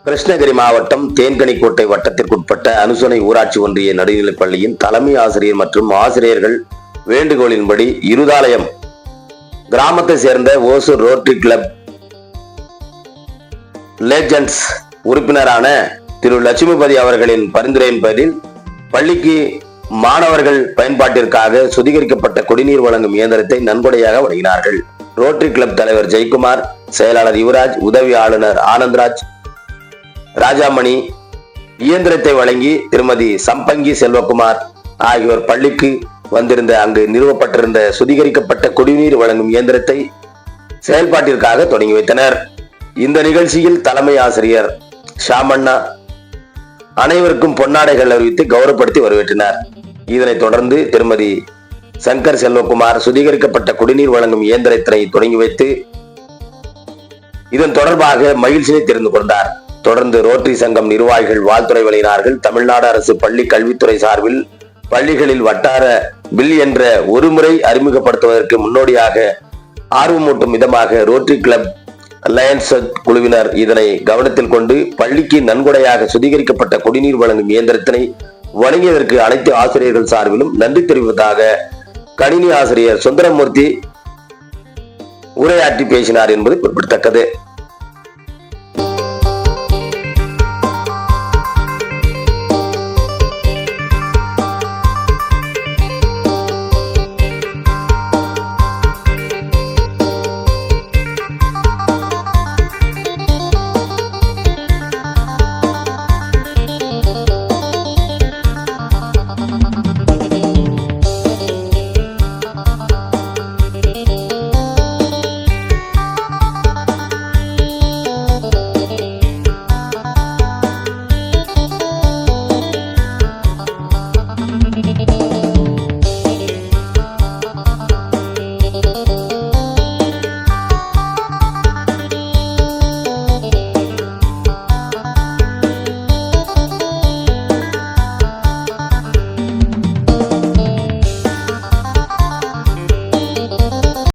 கிருஷ்ணகிரி மாவட்டம் தேன்கனிக்கோட்டை வட்டத்திற்குட்பட்ட அனுசனை ஊராட்சி ஒன்றிய நடுநிலைப் பள்ளியின் தலைமை ஆசிரியர் மற்றும் ஆசிரியர்கள் வேண்டுகோளின்படி இருதாலயம் கிராமத்தை சேர்ந்த ஓசூர் ரோட்டரி கிளப் லெஜண்ட்ஸ் உறுப்பினரான திரு லட்சுமிபதி அவர்களின் பரிந்துரையின் பேரில் பள்ளிக்கு மாணவர்கள் பயன்பாட்டிற்காக சுத்திகரிக்கப்பட்ட குடிநீர் வழங்கும் இயந்திரத்தை நன்கொடையாக வழங்கினார்கள். ரோட்டரி கிளப் தலைவர் ஜெயக்குமார், செயலாளர் யுவராஜ், உதவி ஆளுநர் ஆனந்த்ராஜ், ராஜாமணி இயந்திரத்தை வழங்கி திருமதி சம்பங்கி செல்வகுமார் ஆகியோர் பள்ளிக்கு வந்திருந்த அங்கு நிறுவப்பட்டிருந்த சுத்திகரிக்கப்பட்ட குடிநீர் வழங்கும் இயந்திரத்தை செயல்பாட்டிற்காக தொடங்கி வைத்தனர். இந்த நிகழ்ச்சியில் தலைமை ஆசிரியர் ஷாமண்ணா அனைவருக்கும் பொன்னாடைகள் அறிவித்து கௌரவப்படுத்தி வரவேற்றினார். இதனைத் தொடர்ந்து திருமதி சங்கர் செல்வகுமார் சுத்திகரிக்கப்பட்ட குடிநீர் வழங்கும் இயந்திரத்தினை தொடங்கி வைத்து இதன் தொடர்பாக மகிழ்ச்சியை தெரிந்து கொண்டார். தொடர்ந்து ரோட்டரி சங்கம் நிர்வாகிகள் வாழ்த்துறை வழங்கினார்கள். தமிழ்நாடு அரசு பள்ளி கல்வித்துறை சார்பில் பள்ளிகளில் வட்டார பில் என்ற ஒருமுறை அறிமுகப்படுத்துவதற்கு முன்னோடியாக ஆர்வமூட்டும் விதமாக ரோட்டரி கிளப் அலையன்ஸ் குழுவினர் இதனை கவனத்தில் கொண்டு பள்ளிக்கு நன்கொடையாக சுத்திகரிக்கப்பட்ட குடிநீர் வழங்கும் இயந்திரத்தினை வழங்கியதற்கு அனைத்து ஆசிரியர்கள் சார்பிலும் நன்றி தெரிவிப்பதாக கணினி ஆசிரியர் சுந்தரமூர்த்தி உரையாற்றி பேசினார் என்பது குறிப்பிடத்தக்கது.